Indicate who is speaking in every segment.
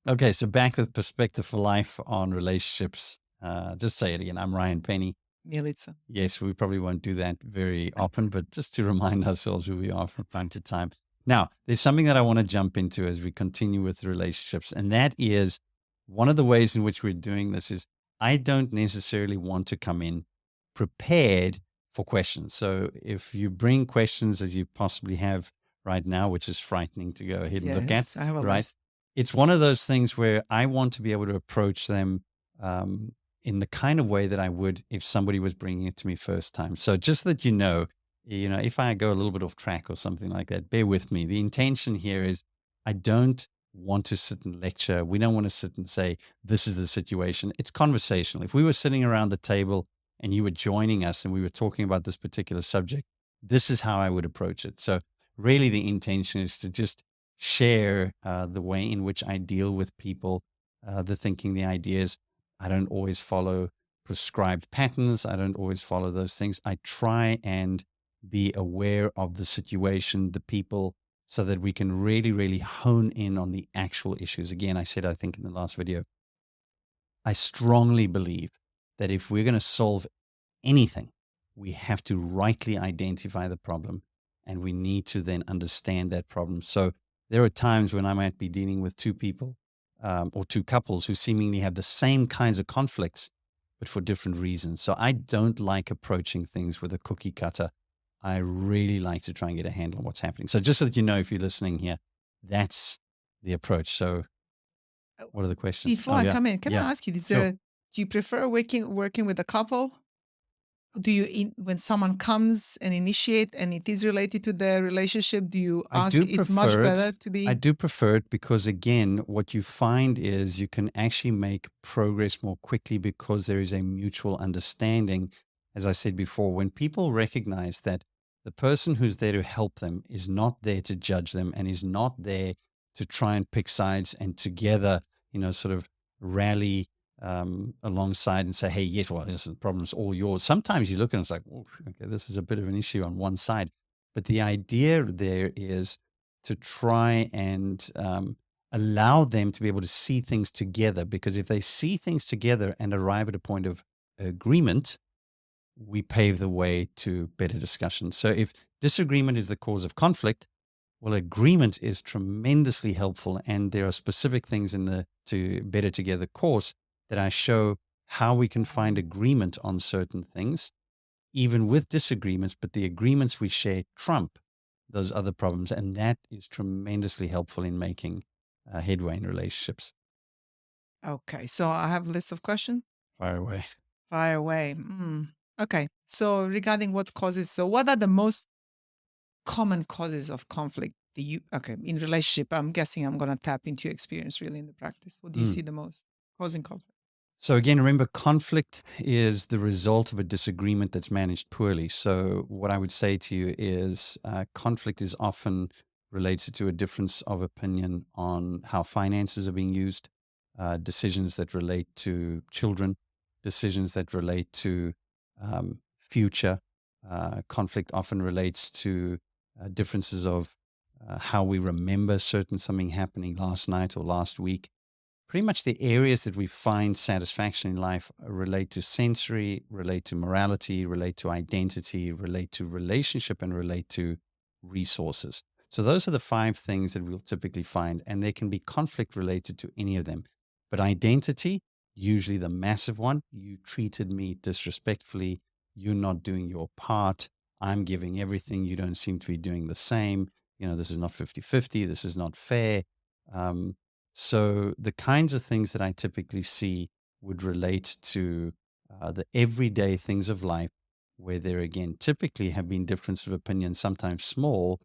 Speaker 1: Okay, so back with Perspective for Life on relationships. Just say it again. I'm Ryan Penny.
Speaker 2: Mielica.
Speaker 1: Yes, we probably won't do that very often, but just to remind ourselves who we are from time to time. Now, there's something that I want to jump into as we continue with relationships, and that is one of the ways in which we're doing this is I don't necessarily want to come in prepared for questions. So if you bring questions as you possibly have right now, which is frightening to go ahead and look at,
Speaker 2: Yes, I have a
Speaker 1: right?
Speaker 2: list.
Speaker 1: It's one of those things where I want to be able to approach them um, in the kind of way that I would if somebody was bringing it to me first time. So just that if I go a little bit off track or something like that, bear with me. The intention here is I don't want to sit and lecture. We don't want to sit and say, this is the situation. It's conversational. If we were sitting around the table and you were joining us and we were talking about this particular subject, this is how I would approach it. So really the intention is to just share the way in which I deal with people, the thinking, the ideas. I don't always follow prescribed patterns. I don't always follow those things. I try and be aware of the situation, the people, so that we can really, really hone in on the actual issues. Again, I said, I think in the last video, I strongly believe that if we're going to solve anything, we have to rightly identify the problem and we need to then understand that problem. So there are times when I might be dealing with two people or two couples who seemingly have the same kinds of conflicts, but for different reasons. So I don't like approaching things with a cookie cutter. I really like to try and get a handle on what's happening. So just so that you know, if you're listening here, that's the approach. So
Speaker 2: Uh,
Speaker 1: what are the questions?
Speaker 2: Before
Speaker 1: Oh,
Speaker 2: I
Speaker 1: yeah.
Speaker 2: come in, can
Speaker 1: Yeah.
Speaker 2: I ask you,
Speaker 1: Sure.
Speaker 2: do you prefer working with a couple? Do you when someone comes and initiate and it is related to the relationship, do you
Speaker 1: I
Speaker 2: ask
Speaker 1: do
Speaker 2: it's much
Speaker 1: prefer
Speaker 2: better
Speaker 1: it.
Speaker 2: to
Speaker 1: I
Speaker 2: be
Speaker 1: do prefer it because, again, what you find is you can actually make progress more quickly because there is a mutual understanding. As I said before, when people recognize that the person who's there to help them is not there to judge them and is not there to try and pick sides and together, sort of rally alongside and say, hey, yes, well, this is the problem's all yours. Sometimes you look and it's like, oh, okay, this is a bit of an issue on one side. But the idea there is to try and allow them to be able to see things together. Because if they see things together and arrive at a point of agreement, we pave the way to better discussion. So if disagreement is the cause of conflict, well, agreement is tremendously helpful. And there are specific things in the To Better Together course that I show how we can find agreement on certain things even with disagreements, but the agreements we share trump those other problems. And that is tremendously helpful in making headway in relationships.
Speaker 2: okay? So I have a list of questions.
Speaker 1: Fire away.
Speaker 2: Fire away. Okay. So regarding what causes, so what are the most common causes of conflict? Okay, in relationship? I'm guessing I'm going to tap into your experience really in the practice. What do you
Speaker 1: Mm.
Speaker 2: see the most causing conflict?
Speaker 1: So, again, remember, conflict is the result of a disagreement that's managed poorly. So, what I would say to you is conflict is often related to a difference of opinion on how finances are being used, decisions that relate to children, decisions that relate to future. Conflict often relates to differences of how we remember something happening last night or last week. Pretty much the areas that we find satisfaction in life relate to sensory, relate to morality, relate to identity, relate to relationship, and relate to resources. So those are the five things that we'll typically find, and there can be conflict related to any of them. But identity, usually the massive one, you treated me disrespectfully, you're not doing your part, I'm giving everything, you don't seem to be doing the same. This is not 50-50. This is not fair. Um, so the kinds of things that I typically see would relate to the everyday things of life, where there again typically have been difference of opinion, sometimes small,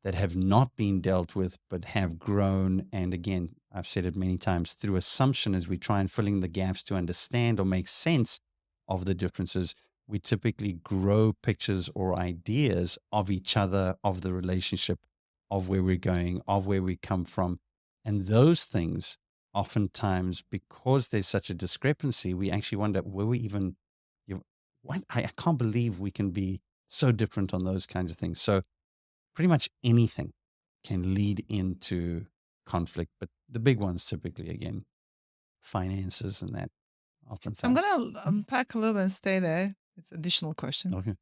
Speaker 1: that have not been dealt with, but have grown. And again, I've said it many times through assumption as we try and fill in the gaps to understand or make sense of the differences. We typically grow pictures or ideas of each other, of the relationship, of where we're going, of where we come from, and those things, oftentimes, because there's such a discrepancy, we actually wonder, were we even, what? I can't believe we can be so different on those kinds of things. So pretty much anything can lead into conflict. But The big ones typically, again, finances and that
Speaker 2: So I'm
Speaker 1: oftentimes.
Speaker 2: going to unpack a little bit and stay there. It's an additional question.
Speaker 1: Okay,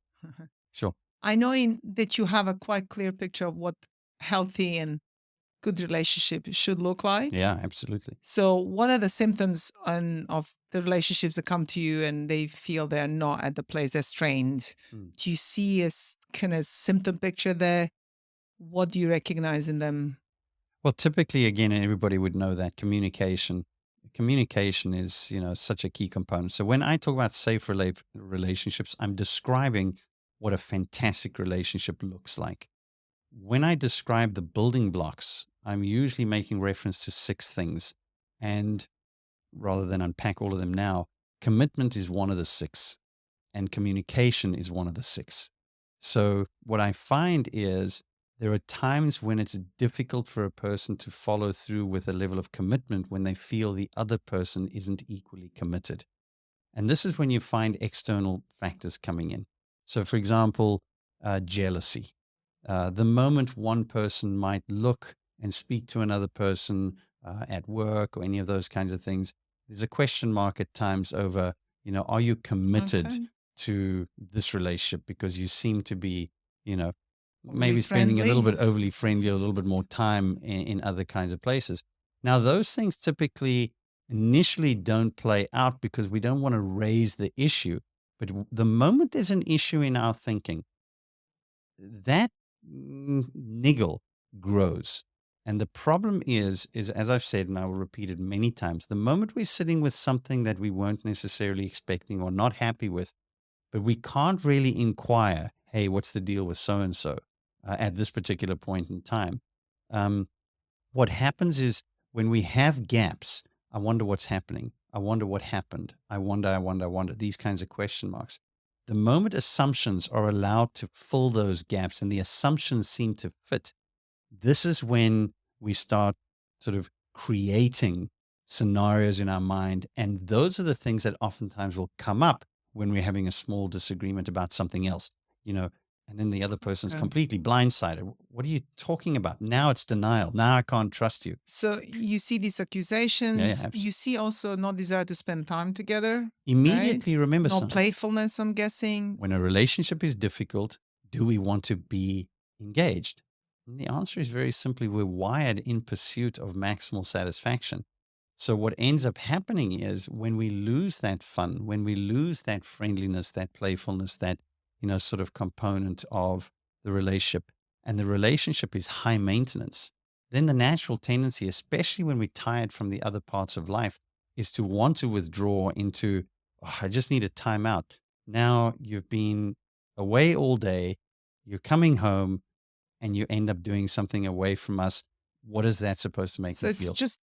Speaker 1: sure.
Speaker 2: I know that you have a quite clear picture of what healthy and good relationship should look like.
Speaker 1: Yeah, absolutely.
Speaker 2: So, what are the symptoms of the relationships that come to you and they feel they're not at the place they're strained?
Speaker 1: Mm.
Speaker 2: Do you see a kind of symptom picture there? What do you recognize in them?
Speaker 1: Well, typically, again, everybody would know that communication is, such a key component. So when I talk about safe relationships, I'm describing what a fantastic relationship looks like. When I describe the building blocks, I'm usually making reference to six things. And rather than unpack all of them now, commitment is one of the six, and communication is one of the six. So, what I find is there are times when it's difficult for a person to follow through with a level of commitment when they feel the other person isn't equally committed. And this is when you find external factors coming in. So, for example, jealousy. The moment one person might look and speak to another person at work or any of those kinds of things, there's a question mark at times over, are you committed
Speaker 2: Okay.
Speaker 1: to this relationship because you seem to be, you know,
Speaker 2: Overly
Speaker 1: maybe spending a little
Speaker 2: friendly.
Speaker 1: bit overly friendly or a little bit more time in other kinds of places. Now, those things typically initially don't play out because we don't want to raise the issue. But the moment there's an issue in our thinking, that niggle grows. And the problem is as I've said, and I will repeat it many times, the moment we're sitting with something that we weren't necessarily expecting or not happy with, but we can't really inquire, hey, what's the deal with so and so at this particular point in time? Um, what happens is when we have gaps, I wonder what's happening. I wonder what happened. I wonder, these kinds of question marks. The moment assumptions are allowed to fill those gaps and the assumptions seem to fit, this is when we start sort of creating scenarios in our mind. And those are the things that oftentimes will come up when we're having a small disagreement about something else, you know, and then the other person's
Speaker 2: Okay.
Speaker 1: completely blindsided. What are you talking about? Now it's denial. Now I can't trust you.
Speaker 2: So you see these
Speaker 1: Yeah, yeah,
Speaker 2: accusations. You
Speaker 1: absolutely.
Speaker 2: see also no desire to spend time together, right?
Speaker 1: Immediately remember
Speaker 2: No
Speaker 1: something.
Speaker 2: playfulness, I'm guessing.
Speaker 1: When a relationship is difficult, do we want to be engaged? And the answer is very simply we're wired in pursuit of maximal satisfaction. So, what ends up happening is when we lose that fun, when we lose that friendliness, that playfulness, that, sort of component of the relationship, and the relationship is high maintenance, then the natural tendency, especially when we're tired from the other parts of life, is to want to withdraw into, "Oh, I just need a timeout." Now you've been away all day, you're coming home, and you end up doing something away from us. What is that supposed to make
Speaker 2: So
Speaker 1: me
Speaker 2: it's
Speaker 1: feel?
Speaker 2: just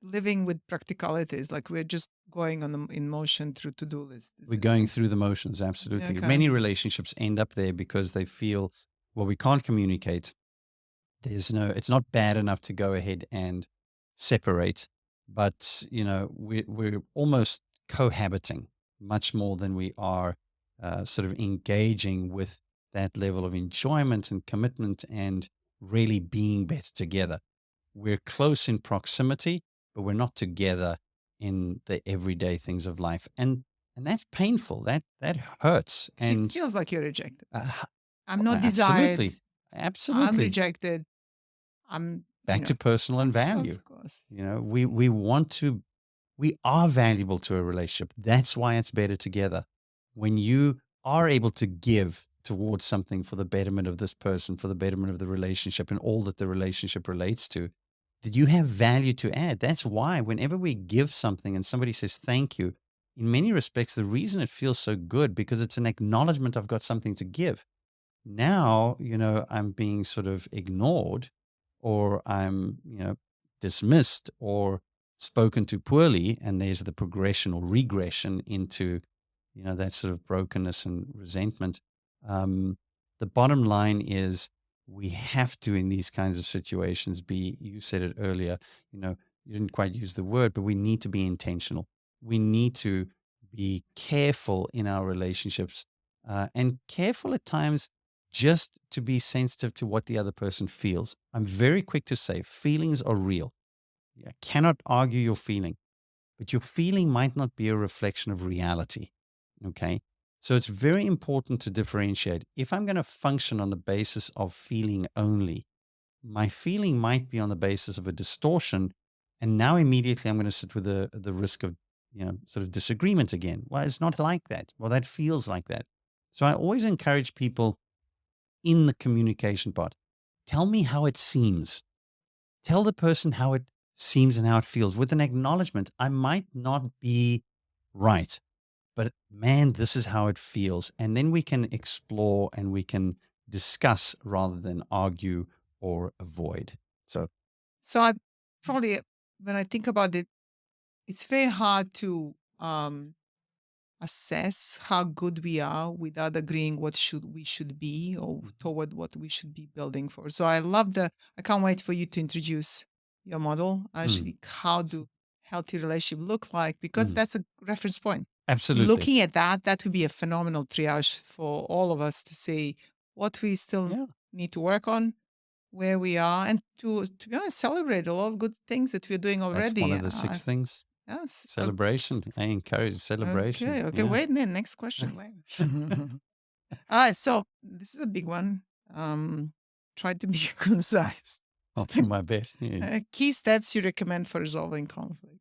Speaker 2: living with practicalities, like we're just going on in motion through to-do list. Is
Speaker 1: We're
Speaker 2: it
Speaker 1: going
Speaker 2: like,
Speaker 1: through the motions,
Speaker 2: yeah,
Speaker 1: absolutely.
Speaker 2: okay.
Speaker 1: Many relationships end up there because they feel, well, we can't communicate. It's not bad enough to go ahead and separate, but, we're almost cohabiting much more than we are sort of engaging with that level of enjoyment and commitment and really being better together. We're close in proximity, but we're not together in the everyday things of life. And that's painful. That hurts.
Speaker 2: See, it
Speaker 1: And
Speaker 2: feels like you're rejected.
Speaker 1: uh,
Speaker 2: I'm not desired.
Speaker 1: absolutely.
Speaker 2: I'm
Speaker 1: Absolutely.
Speaker 2: rejected. I'm,
Speaker 1: Back to personal and
Speaker 2: so
Speaker 1: value.
Speaker 2: of course.
Speaker 1: We are valuable to a relationship. That's why it's better together. When you are able to give towards something for the betterment of this person, for the betterment of the relationship and all that the relationship relates to, that you have value to add. That's why whenever we give something and somebody says thank you, in many respects, the reason it feels so good because it's an acknowledgement I've got something to give. Now, I'm being sort of ignored or I'm, dismissed or spoken to poorly. And there's the progression or regression into, that sort of brokenness and resentment. Um, the bottom line is we have to, in these kinds of situations, you said it earlier, you didn't quite use the word, but we need to be intentional. We need to be careful in our relationships and careful at times just to be sensitive to what the other person feels. I'm very quick to say feelings are real. I cannot argue your feeling, but your feeling might not be a reflection of reality. Okay. So it's very important to differentiate. If I'm going to function on the basis of feeling only, my feeling might be on the basis of a distortion. And now immediately I'm going to sit with the risk of, sort of disagreement again. Well, it's not like that. Well, that feels like that. So I always encourage people in the communication part, tell me how it seems. Tell the person how it seems and how it feels with an acknowledgement. I might not be right, but man, this is how it feels. And then we can explore and we can discuss rather than argue or avoid. So,
Speaker 2: So I probably, when I think about it, it's very hard to assess how good we are without agreeing what should we should be or
Speaker 1: mhm,
Speaker 2: toward what we should be building for. So I love the I can't wait for you to introduce your model.
Speaker 1: mm,
Speaker 2: Actually, how do healthy relationship look like? Because
Speaker 1: mm,
Speaker 2: that's a reference point.
Speaker 1: absolutely.
Speaker 2: Looking at that, that would be a phenomenal triage for all of us to say what we still
Speaker 1: Yeah.
Speaker 2: need to work on, where we are, and to be honest, celebrate a lot of good things that we're doing
Speaker 1: That's one
Speaker 2: already.
Speaker 1: of the six things.
Speaker 2: Yes.
Speaker 1: Celebration. I encourage celebration.
Speaker 2: Okay, okay.
Speaker 1: Yeah.
Speaker 2: Wait, then next question. Wait. All right, so this is a big one. Try to be concise.
Speaker 1: I'll do my best. Yeah.
Speaker 2: Key steps you recommend for resolving conflict.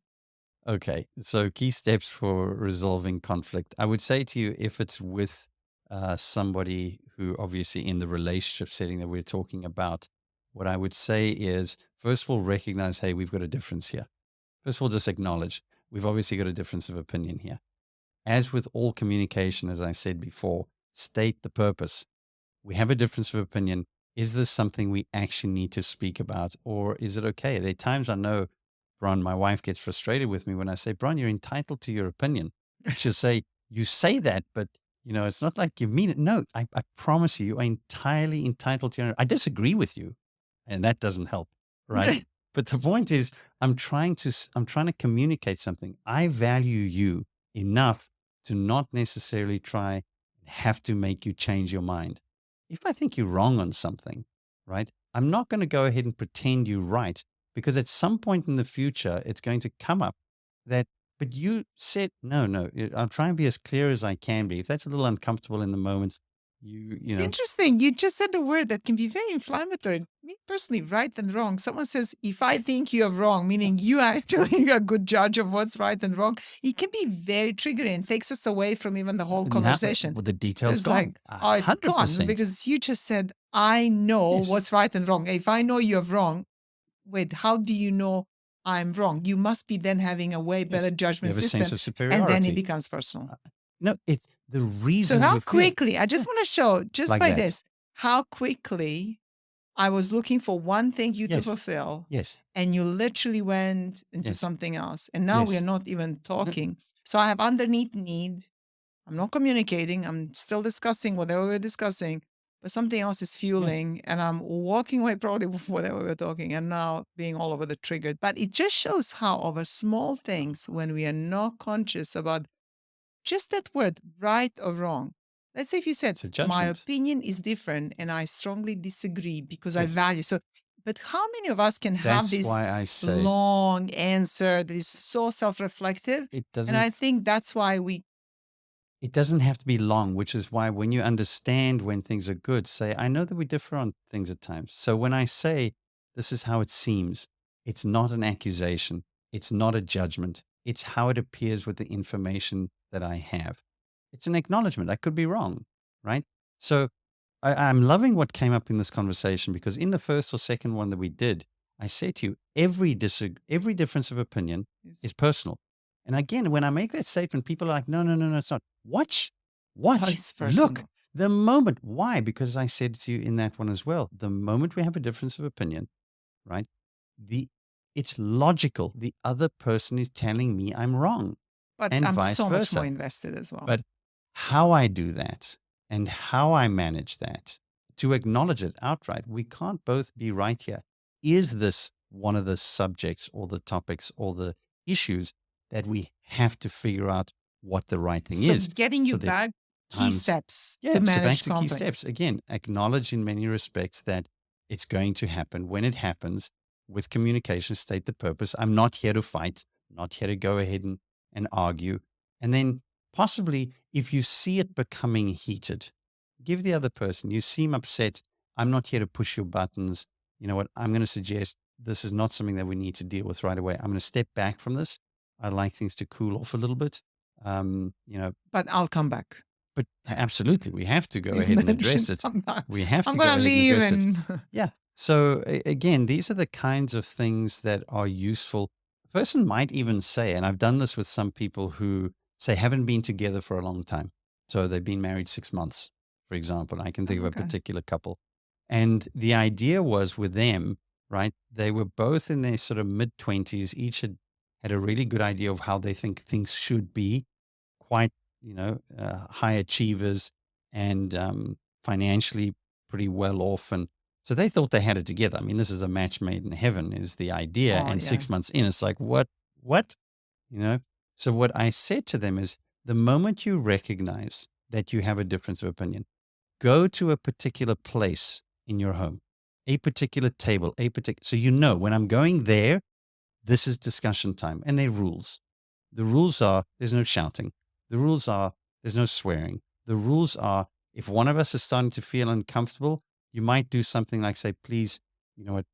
Speaker 1: Okay. So, key steps for resolving conflict. I would say to you, if it's with somebody who obviously in the relationship setting that we're talking about, what I would say is first of all, recognize, hey, we've got a difference here. First of all, just acknowledge we've obviously got a difference of opinion here. As with all communication, as I said before, state the purpose. We have a difference of opinion. Is this something we actually need to speak about, or is it okay? There are times I know, Bron, my wife gets frustrated with me when I say, Bron, you're entitled to your opinion. She'll say, you say that, but it's not like you mean it. No, I promise you, you are entirely entitled to your. I disagree with you, and that doesn't help, right? But the point is, I'm trying to communicate something. I value you enough to not necessarily try and have to make you change your mind. If I think you're wrong on something, right, I'm not going to go ahead and pretend you're right because at some point in the future, it's going to come up that, but you said, no, no, I'll try and be as clear as I can be. If that's a little uncomfortable in the moment, you
Speaker 2: It's
Speaker 1: know,
Speaker 2: interesting. You just said a word that can be very inflammatory. Me personally, right and wrong. Someone says, if I think you are wrong, meaning you are actually a good judge of what's right and wrong, it can be very triggering and takes us away from even the whole
Speaker 1: now
Speaker 2: conversation.
Speaker 1: well, the detail's
Speaker 2: It's
Speaker 1: gone.
Speaker 2: like, oh, it's gone
Speaker 1: 100%.
Speaker 2: because you just said, I know
Speaker 1: Yes.
Speaker 2: what's right and wrong. If I know you're wrong, wait, how do you know I'm wrong? You must be then having a way better
Speaker 1: Yes. You
Speaker 2: judgment
Speaker 1: have a sense
Speaker 2: system.
Speaker 1: of
Speaker 2: And then it
Speaker 1: superiority.
Speaker 2: becomes personal.
Speaker 1: Uh, No, it's the
Speaker 2: So
Speaker 1: reason
Speaker 2: how
Speaker 1: we feel.
Speaker 2: quickly, I
Speaker 1: Yeah.
Speaker 2: just want to show just
Speaker 1: Like
Speaker 2: by
Speaker 1: that.
Speaker 2: this, how quickly I was looking for one thing you to
Speaker 1: Yes.
Speaker 2: fulfill,
Speaker 1: Yes.
Speaker 2: and you literally went into
Speaker 1: Yes.
Speaker 2: something else. And now we are
Speaker 1: Yes.
Speaker 2: not even
Speaker 1: No,
Speaker 2: talking. So I have underneath need. I'm not communicating. I'm still discussing whatever we're discussing, but something else is
Speaker 1: yeah.
Speaker 2: fueling, and I'm walking away probably with whatever we're talking, and now being all over the triggered. But it just shows how over small things, when we are not conscious about just that word, right or wrong. Let's say if you said,
Speaker 1: It's a
Speaker 2: my
Speaker 1: judgment.
Speaker 2: opinion is different and I strongly disagree because I
Speaker 1: Yes.
Speaker 2: value. So, but how many of us can have
Speaker 1: That's
Speaker 2: this
Speaker 1: why I say
Speaker 2: long answer that is so self reflective?
Speaker 1: it
Speaker 2: And I
Speaker 1: doesn't
Speaker 2: think that's why we,
Speaker 1: it doesn't have to be long, which is why when you understand when things are good, say, I know that we differ on things at times. So when I say this is how it seems, it's not an accusation, it's not a judgment, it's how it appears with the information that I have. It's an acknowledgement. I could be wrong, right? So I'm loving what came up in this conversation because in the first or second one that we did, I said to you, every difference of opinion
Speaker 2: is,
Speaker 1: is personal. And again, when I make that statement, people are like, no, no, no, no, it's not. Watch, watch,
Speaker 2: it's
Speaker 1: look.
Speaker 2: personal.
Speaker 1: The moment, why? Because I said to you in that one as well, the moment we have a difference of opinion, right? The it's logical. The other person is telling me I'm wrong
Speaker 2: But
Speaker 1: and
Speaker 2: I'm
Speaker 1: vice
Speaker 2: so much more
Speaker 1: versa.
Speaker 2: invested as well.
Speaker 1: But how I do that and how I manage that, to acknowledge it outright, we can't both be right here. Is this one of the subjects or the topics or the issues that we have to figure out what the right thing
Speaker 2: So
Speaker 1: is?
Speaker 2: getting you
Speaker 1: So that
Speaker 2: back, key
Speaker 1: times,
Speaker 2: steps to
Speaker 1: yeah, so back
Speaker 2: manage
Speaker 1: to key
Speaker 2: conflict.
Speaker 1: steps. Again, acknowledge in many respects that it's going to happen. When it happens, with communication, state the purpose. I'm not here to fight, not here to go ahead and argue. And then possibly if you see it becoming heated, give the other person, you seem upset. I'm not here to push your buttons. You know what? I'm going to suggest this is not something that we need to deal with right away. I'm going to step back from this. I'd like things to cool off a little bit. You know,
Speaker 2: But I'll come back.
Speaker 1: but absolutely, we have to go
Speaker 2: Please
Speaker 1: ahead and address
Speaker 2: mention
Speaker 1: it.
Speaker 2: I'm not.
Speaker 1: We have
Speaker 2: I'm
Speaker 1: to go
Speaker 2: gonna
Speaker 1: ahead and
Speaker 2: leave
Speaker 1: address it.
Speaker 2: and
Speaker 1: Yeah. So again, these are the kinds of things that are useful. A person might even say, and I've done this with some people who say haven't been together for a long time. So they've been married 6 months, for example. I can think
Speaker 2: oh,
Speaker 1: of a
Speaker 2: okay.
Speaker 1: particular couple. And the idea was with them, right? They were both in their sort of mid 20s. Each had a really good idea of how they think things should be, quite, high achievers and financially pretty well off. And so they thought they had it together. I mean, this is a match made in heaven, is the idea.
Speaker 2: Oh
Speaker 1: And
Speaker 2: yeah.
Speaker 1: 6 months in, it's like, what? You know? So what I said to them is the moment you recognize that you have a difference of opinion, go to a particular place in your home, a particular table, so you know when I'm going there, this is discussion time and there are rules. The rules are there's no shouting. The rules are there's no swearing. The rules are if one of us is starting to feel uncomfortable, you might do something like say, please, you know what,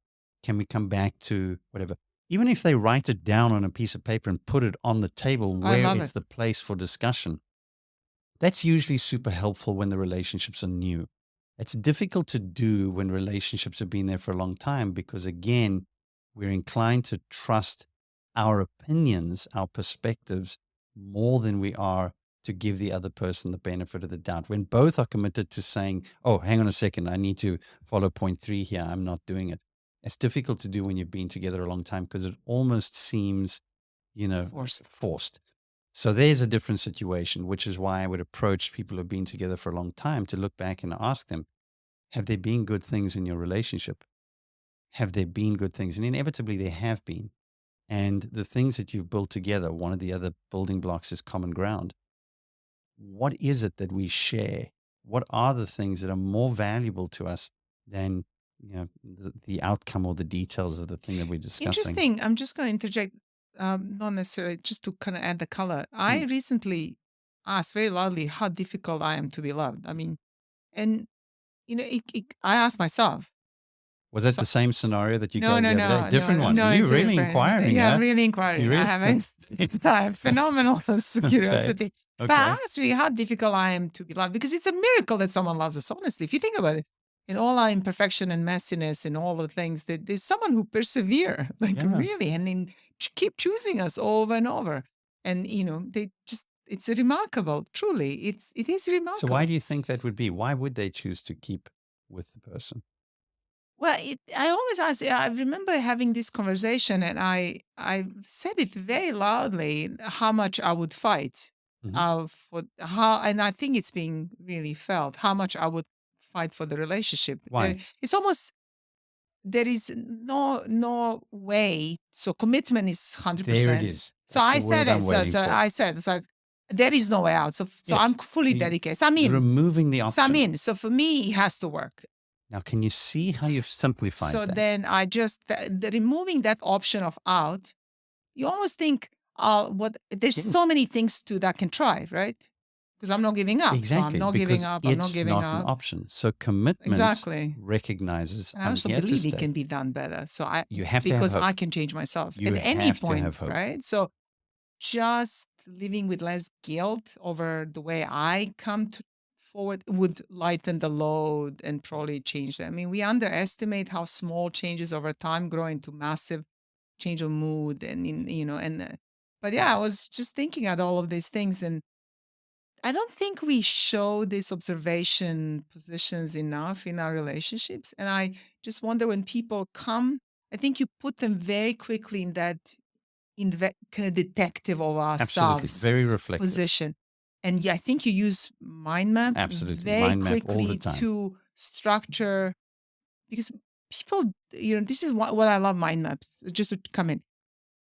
Speaker 1: can we come back to whatever? Even if they write it down on a piece of paper and put it on the table
Speaker 2: I
Speaker 1: where
Speaker 2: love
Speaker 1: it's
Speaker 2: it.
Speaker 1: the place for discussion, that's usually super helpful when the relationships are new. It's difficult to do when relationships have been there for a long time because, again, we're inclined to trust our opinions, our perspectives, more than we are to give the other person the benefit of the doubt. When both are committed to saying, oh, hang on a second, I need to follow point three here, I'm not doing it. It's difficult to do when you've been together a long time because it almost seems,
Speaker 2: Forced.
Speaker 1: forced. So there's a different situation, which is why I would approach people who've been together for a long time to look back and ask them, have there been good things in your relationship? Have there been good things? And inevitably there have been. And the things that you've built together, one of the other building blocks is common ground. What is it that we share? What are the things that are more valuable to us than the outcome or the details of the thing that we're discussing?
Speaker 2: Interesting. I'm just going to interject, not necessarily just to kind of add the color. I
Speaker 1: Hmm.
Speaker 2: recently asked very loudly how difficult I am to be loved. I mean, and I asked myself.
Speaker 1: Was that
Speaker 2: So
Speaker 1: the same scenario that you
Speaker 2: no,
Speaker 1: gave
Speaker 2: no,
Speaker 1: the other day?
Speaker 2: no, no,
Speaker 1: Different
Speaker 2: no,
Speaker 1: one.
Speaker 2: no.
Speaker 1: You're
Speaker 2: It's a
Speaker 1: really
Speaker 2: different.
Speaker 1: inquiring,
Speaker 2: Yeah, I'm
Speaker 1: huh?
Speaker 2: really
Speaker 1: You
Speaker 2: inquiring. I
Speaker 1: really?
Speaker 2: have a phenomenal
Speaker 1: Okay.
Speaker 2: curiosity. But I
Speaker 1: Okay.
Speaker 2: asked really how difficult I am to be loved because it's a miracle that someone loves us. Honestly, if you think about it, in all our imperfection and messiness and all the things, that there's someone who persevere, like
Speaker 1: Yeah.
Speaker 2: really, and then keep choosing us over and over. And they just it's remarkable. Truly, it is
Speaker 1: So why
Speaker 2: remarkable.
Speaker 1: do you think that would be? Why would they choose to keep with the person?
Speaker 2: Well, I always ask. I remember having this conversation, and I said it very loudly how much I would fight
Speaker 1: Mhm.
Speaker 2: for how, and I think it's being really felt how much I would fight for the relationship.
Speaker 1: Why?
Speaker 2: It's almost there is no way. So commitment is hundred
Speaker 1: There it
Speaker 2: percent.
Speaker 1: is.
Speaker 2: So
Speaker 1: That's the
Speaker 2: I said
Speaker 1: word I'm
Speaker 2: it. So,
Speaker 1: waiting
Speaker 2: so
Speaker 1: for.
Speaker 2: I said it's like there is no way out. So I'm
Speaker 1: Yes.
Speaker 2: fully
Speaker 1: The
Speaker 2: dedicated. So I'm in.
Speaker 1: removing the
Speaker 2: So I'm
Speaker 1: option.
Speaker 2: in. So for me, it has to work.
Speaker 1: Now, can you see how you've simplified
Speaker 2: So
Speaker 1: that?
Speaker 2: then I just removing that option of out, you almost think, what there's
Speaker 1: Yeah.
Speaker 2: so many things to that can try, right? Because I'm not giving up. So I'm
Speaker 1: Exactly,
Speaker 2: not giving
Speaker 1: because
Speaker 2: up. I'm not
Speaker 1: it's
Speaker 2: giving
Speaker 1: not an
Speaker 2: up.
Speaker 1: option. So commitment
Speaker 2: Exactly.
Speaker 1: recognizes
Speaker 2: And I
Speaker 1: I'm
Speaker 2: also
Speaker 1: here to
Speaker 2: believe it
Speaker 1: stay.
Speaker 2: can be done better. So
Speaker 1: You have to have
Speaker 2: because I
Speaker 1: hope.
Speaker 2: can change myself
Speaker 1: You
Speaker 2: at any
Speaker 1: have to have
Speaker 2: point,
Speaker 1: hope.
Speaker 2: right? So just living with less guilt over the way I come forward would lighten the load and probably change that. I mean, we underestimate how small changes over time grow into massive change of mood and but yeah, I was just thinking at all of these things, and I don't think we show these observation positions enough in our relationships. And I just wonder when people come, I think you put them very quickly in that kind of detective of
Speaker 1: Absolutely.
Speaker 2: ourselves
Speaker 1: Very reflective.
Speaker 2: position. And yeah, I think you use mind map
Speaker 1: Absolutely.
Speaker 2: very
Speaker 1: Mind map all the
Speaker 2: quickly
Speaker 1: time.
Speaker 2: to structure because people, this is what I love mind maps, just to come in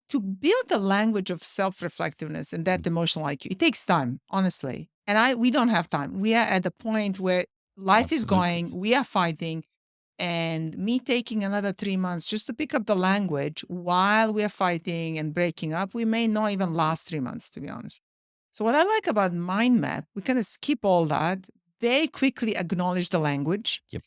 Speaker 2: to build the language of self-reflectiveness and
Speaker 1: Mm.
Speaker 2: that emotional IQ. It takes time, honestly. And we don't have time. We are at the point where life is
Speaker 1: Absolutely.
Speaker 2: going, we are fighting. and me taking another 3 months just to pick up the language while we are fighting and breaking up, we may not even last 3 months, to be honest. So, what I like about MindMap, we kind of skip all that, very quickly acknowledge the language,
Speaker 1: Yep.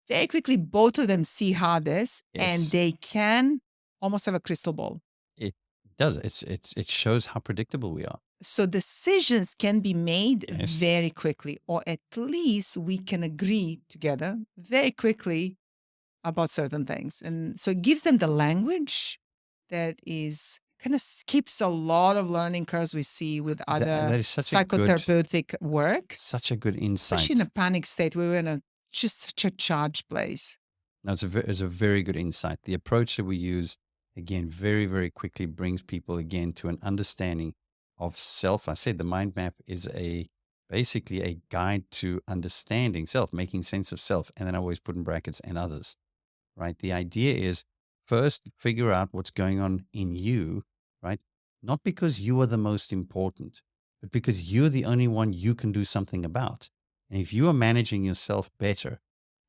Speaker 2: very quickly, both of them see how this, and
Speaker 1: Yes.
Speaker 2: they can almost have a crystal ball.
Speaker 1: It does. It shows how predictable we are.
Speaker 2: So decisions can be made
Speaker 1: Yes.
Speaker 2: very quickly, or at least we can agree together very quickly about certain things. And so it gives them the language that is kind of skips a lot of learning curves we see with other
Speaker 1: That is
Speaker 2: psychotherapeutic work,
Speaker 1: such a good
Speaker 2: especially in a
Speaker 1: insight.
Speaker 2: panic state where we're in a just such a charged place.
Speaker 1: No, it's a very good insight. The approach that we use, again, very, very quickly brings people again to an understanding of self. I said the mind map is basically a guide to understanding self, making sense of self. And then I always put in brackets and others, right? The idea is first figure out what's going on in you, right? Not because you are the most important, but because you're the only one you can do something about. And if you are managing yourself better,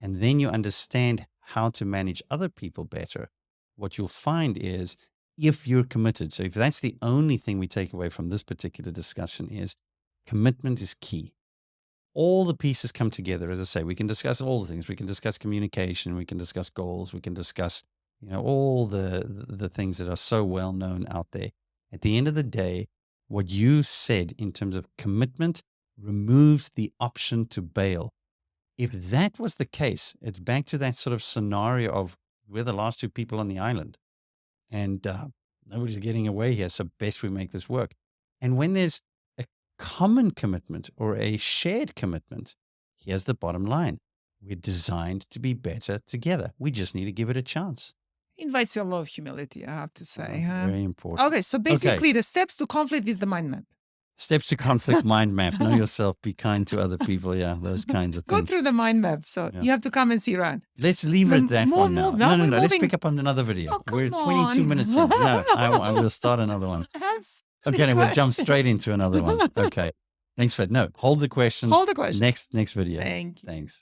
Speaker 1: and then you understand how to manage other people better, what you'll find is if you're committed. So if that's the only thing we take away from this particular discussion is commitment is key. All the pieces come together. As I say, we can discuss all the things. We can discuss communication. We can discuss goals. We can discuss, all the things that are so well known out there. At the end of the day, what you said in terms of commitment removes the option to bail. If that was the case, it's back to that sort of scenario of we're the last two people on the island and nobody's getting away here. So best we make this work. And when there's a common commitment or a shared commitment, here's the bottom line. We're designed to be better together. We just need to give it a chance.
Speaker 2: Invites a lot of humility, I have to say. Huh?
Speaker 1: Very important.
Speaker 2: Okay, so
Speaker 1: Okay.
Speaker 2: basically the steps to conflict is the mind map.
Speaker 1: Steps to conflict mind map. Know yourself, be kind to other people. Yeah, those kinds of
Speaker 2: Go
Speaker 1: things.
Speaker 2: through the mind map. So
Speaker 1: Yeah.
Speaker 2: you have to come and see Ryan.
Speaker 1: Let's leave it at that one now.
Speaker 2: Now
Speaker 1: No.
Speaker 2: we're
Speaker 1: Let's
Speaker 2: moving.
Speaker 1: pick up on another video.
Speaker 2: Oh,
Speaker 1: We're
Speaker 2: come
Speaker 1: 22
Speaker 2: on.
Speaker 1: minutes in. No, I will start another one.
Speaker 2: I have so
Speaker 1: Okay,
Speaker 2: many
Speaker 1: then we'll jump straight
Speaker 2: questions.
Speaker 1: into another one. Okay. Thanks for no. Hold the question.
Speaker 2: Hold the question.
Speaker 1: Next video.
Speaker 2: Thank you.
Speaker 1: Thanks.